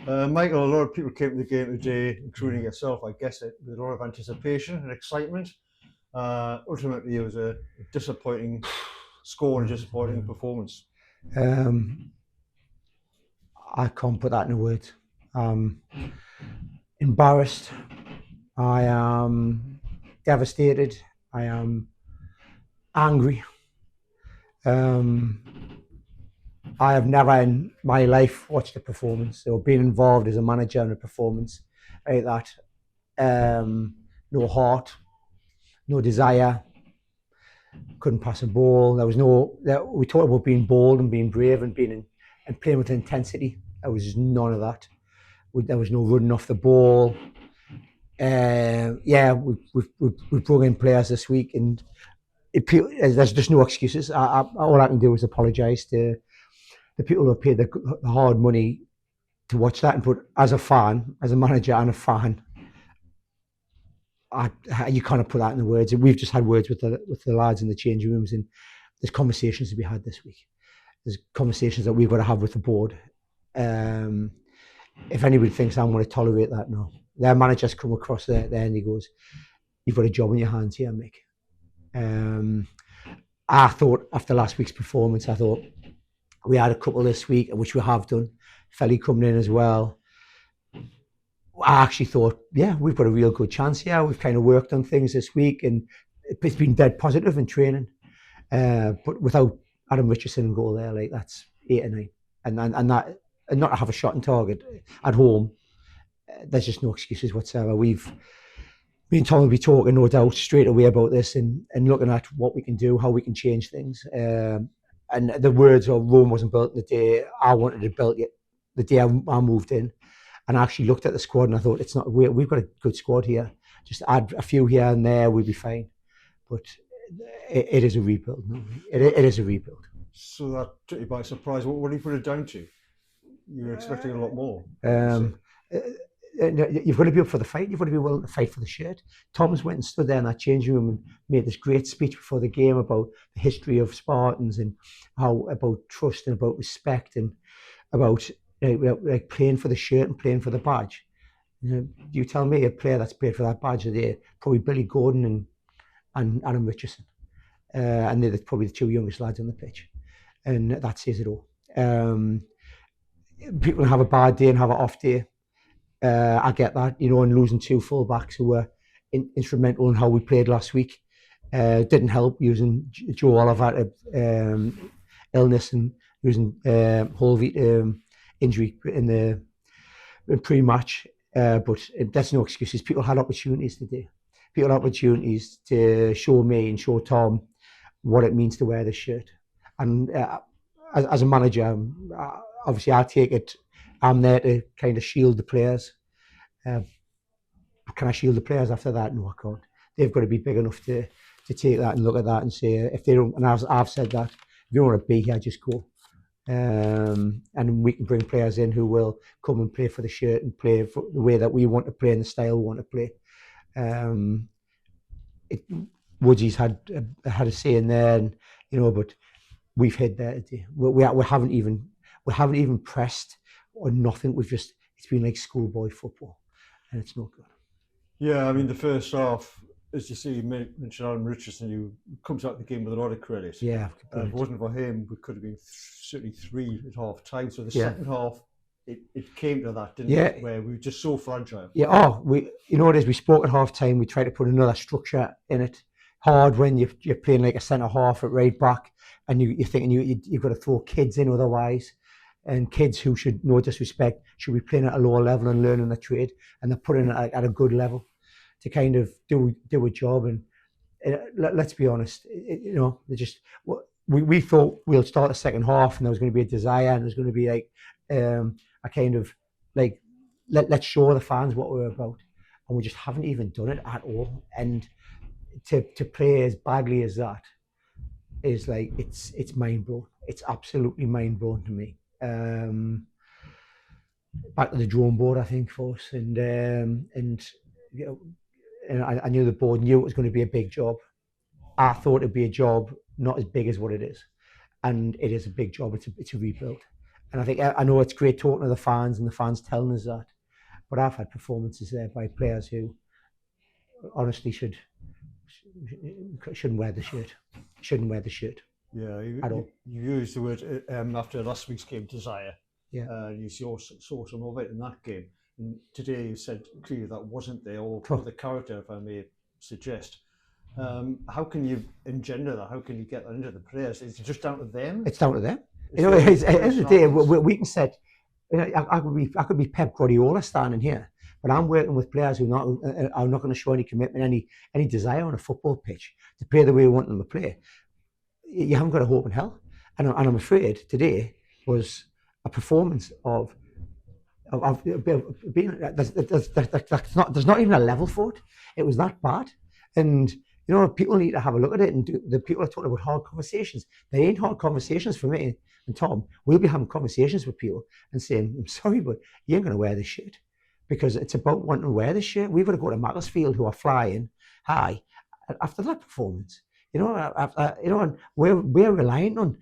Michael, a lot of people came to the game today, including yourself, I guess, with a lot of anticipation and excitement. Ultimately, it was a disappointing score and a disappointing performance. Um, I can't put that in words. Embarrassed. I am devastated. I am angry. I have never in my life watched a performance or been involved as a manager in a performance like that. No heart, no desire, couldn't pass a ball. There was no. We talked about being bold and being brave and and playing with intensity. There was none of that. There was no running off the ball. We've brought in players this week, and there's just no excuses. All I can do is apologise to the people who have paid the hard money to watch that. And put as a fan, as a manager and a fan, you can't put that in the words. We've just had words with the lads in the changing rooms, and there's conversations to be had this week. There's conversations that we've got to have with the board. If anybody thinks I'm going to tolerate that, no. Their manager's come across there and he goes, "You've got a job in your hands here, Mick." I thought after last week's performance, I thought we had a couple this week, which we have done. Felly coming in as well. I actually thought, yeah, we've got a real good chance here. We've kind of worked on things this week, and it's been dead positive in training. But without Adam Richardson and goal there, like that's 8 or 9, and not to have a shot on target at home. There's just no excuses whatsoever. Me and Tom will be talking, no doubt, straight away about this and looking at what we can do, how we can change things. And the words of Rome wasn't built the day I wanted it built yet, the day I moved in. And I actually looked at the squad and I thought, it's not. We've got a good squad here. Just add a few here and there, we'll be fine. But it is a rebuild. It is a rebuild. So that took you by surprise. What do you put it down to? You were expecting a lot more. You've got to be up for the fight. You've got to be willing to fight for the shirt. Thomas went and stood there in that changing room and made this great speech before the game about the history of Spartans and how about trust and about respect and about like playing for the shirt and playing for the badge. You tell me a player that's played for that badge today, probably Billy Gordon and Adam Richardson, and they're probably the two youngest lads on the pitch, and that says it all. People have a bad day and have an off day. I get that, and losing two fullbacks who were instrumental in how we played last week. Didn't help using Joe Oliver illness and using Holvey injury in pre-match. But there's no excuses. People had opportunities today. People had opportunities to show me and show Tom what it means to wear this shirt. And as a manager, obviously I take it, I'm there to kind of shield the players. Can I shield the players after that? No, I can't. They've got to be big enough to take that and look at that and say, if they don't, and I've said that, if you don't want to be here, just go. And we can bring players in who will come and play for the shirt and play for the way that we want to play and the style we want to play. Woodsy's had a say in there, and but we've hid there today. We haven't even pressed or nothing. It's been like schoolboy football, and it's not good. Yeah, I mean the first half, as you see, you mentioned Adam Richardson, who comes out the game with a lot of credit. Yeah, if it wasn't for him, we could have been certainly 3 at half time. So the second half, it came to that, didn't it? Where we were just so fragile. Yeah. We spoke at half time. We tried to put another structure in it. Hard when you're playing like a centre half at right back, and you're thinking you've got to throw kids in otherwise. And kids who should, no disrespect, should be playing at a lower level and learning the trade, and they're putting it at a good level to kind of do a job. And let's be honest, we thought we'll start the second half and there was going to be a desire and there's going to be like a kind of like let's show the fans what we're about, and we just haven't even done it at all. And to play as badly as that is like it's mind blowing. It's absolutely mind blowing to me. Back to the drawing board, I think, for us, and I knew the board knew it was going to be a big job. I thought it'd be a job not as big as what it is, and it is a big job. It's a rebuild, And I think I know it's great talking to the fans and the fans telling us that, but I've had performances there by players who honestly shouldn't wear the shirt. Shouldn't wear the shirt. Yeah, at all. you used the word after last week's game, desire. Yeah. You saw some of it in that game. And today you said clearly that wasn't there, or the character, if I may suggest. How can you engender that? How can you get that into the players? Is it just down to them? It's down to them. At the end of the day, we can set. I could be Pep Guardiola standing here, but I'm working with players who are not going to show any commitment, any desire on a football pitch to play the way we want them to play. You haven't got a hope in hell. And I'm afraid today was a performance of being, there's not even a level for it. It was that bad. And people need to have a look at it. And the people are talking about hard conversations. They ain't hard conversations for me and Tom. We'll be having conversations with people and saying, I'm sorry, but you ain't going to wear this shirt, because it's about wanting to wear this shirt. We've got to go to Macclesfield, who are flying high after that performance. And we're relying on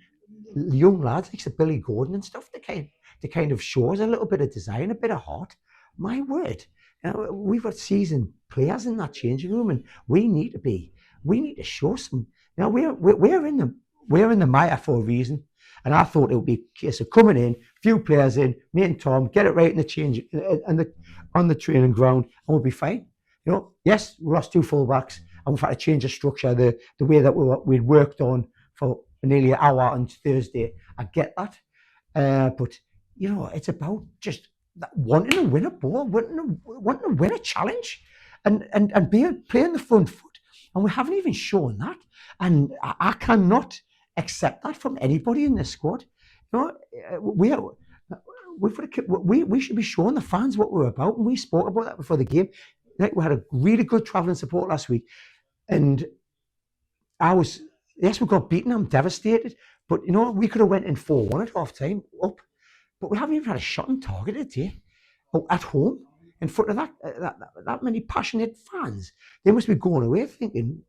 young lads like Billy Gordon and stuff to kind of show us a little bit of design, a bit of heart. My word, we've got seasoned players in that changing room, and we need to show some. We're in the mire for a reason, and I thought it would be a case of coming in, few players in, me and Tom get it right in the change and on the training ground, and we'll be fine. Yes, we lost 2 fullbacks, and we've had to change the structure, the way that we'd worked on for nearly an hour on Thursday. I get that, but it's about just wanting to win a ball, wanting to win a challenge, and playing the front foot, and we haven't even shown that, and I cannot accept that from anybody in this squad. We should be showing the fans what we're about, and we spoke about that before the game. Like, we had a really good travelling support last week, and we got beaten. I'm devastated, but we could have went in 4-1 at half time up, but we haven't even had a shot on target today at home in front of that many passionate fans. They must be going away thinking,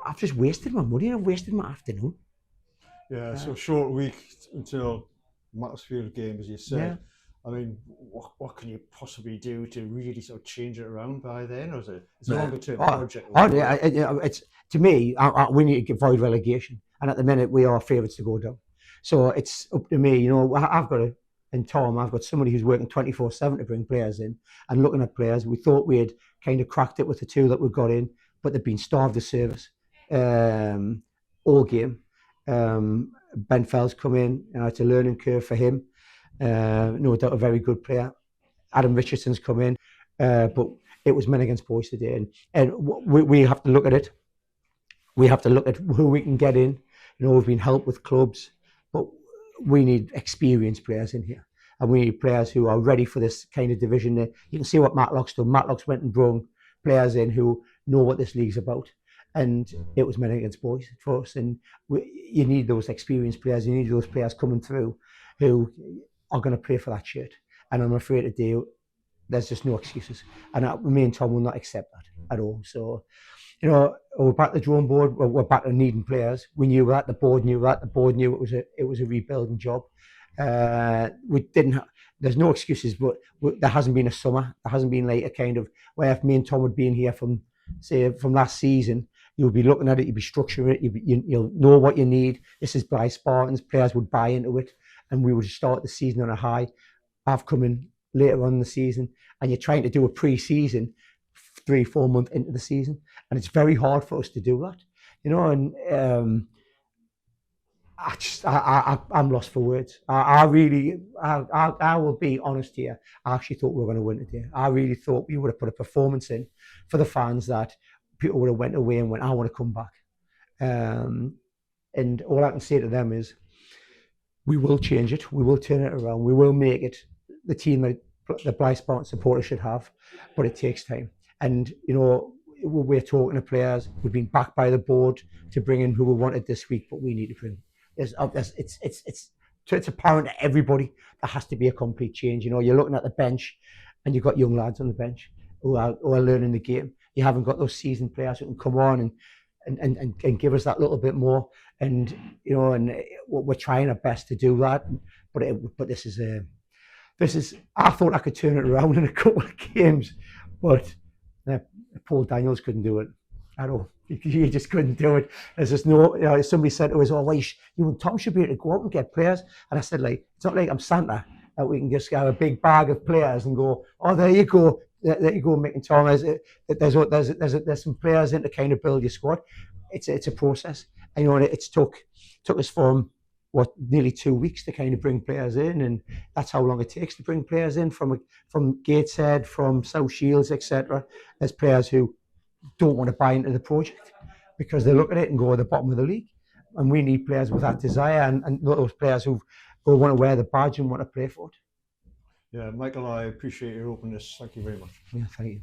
I've just wasted my money, I've wasted my afternoon. Yeah, so short week until Macclesfield game, as you said. Yeah. I mean, what can you possibly do to really sort of change it around by then, or is it a longer-term project? It's, to me, we need to avoid relegation, and at the minute we are favourites to go down. So it's up to me. I've got somebody who's working 24/7 to bring players in and looking at players. We thought we had kind of cracked it with the 2 that we got in, but they've been starved of service all game. Ben Fell's come in. It's a learning curve for him. No doubt a very good player. Adam Richardson's come in, but it was men against boys today, and we have to look at it. We have to look at who we can get in. We've been helped with clubs, but we need experienced players in here, and we need players who are ready for this kind of division. You can see what Matlock's done. Matlock's went and brought players in who know what this league's about, and it was men against boys for us. And you need those experienced players. You need those players coming through who are going to play for that shirt. And I'm afraid today there's just no excuses, and me and Tom will not accept that at all. So we're back to the drawing board. We're back to needing players. We knew that. The board knew that. The board knew it was a rebuilding job. We didn't. There's no excuses, but there hasn't been a summer. There hasn't been like a kind of where if me and Tom had been here from last season, you'll be looking at it. You'll be structuring it. You'll know what you need. This is by Spartans. Players would buy into it, and we would start the season on a high. I've come in later on in the season, and you're trying to do a pre-season 3-4 months into the season, and it's very hard for us to do that, and I'm lost for words. I will be honest here. I actually thought we were going to win today. I really thought we would have put a performance in for the fans that people would have went away and went, I want to come back. And all I can say to them is, we will change it. We will turn it around. We will make it the team that the Blythe Spartan supporters should have, but it takes time. And, we're talking to players. We've been backed by the board to bring in who we wanted this week, but we need to bring. It's apparent to everybody there has to be a complete change. You're looking at the bench, and you've got young lads on the bench who are learning the game. You haven't got those seasoned players who can come on and give us that little bit more. And and we're trying our best to do that. But this is. I thought I could turn it around in a couple of games, but Paul Daniels couldn't do it at all. He just couldn't do it. There's just no. Somebody said to us, "Oh, well, you and Tom should be able to go out and get players." And I said, like, it's not like I'm Santa that we can just have a big bag of players and go, "Oh, there you go, Mick and Tom." There's some players in to kind of build your squad. It's a process. And, it's took us from nearly 2 weeks to kind of bring players in, and that's how long it takes to bring players in from Gateshead, from South Shields, etc. There's players who don't want to buy into the project because they look at it and go at the bottom of the league, and we need players with that desire and those players who want to wear the badge and want to play for it. Yeah, Michael, I appreciate your openness. Thank you very much. Yeah, thank you.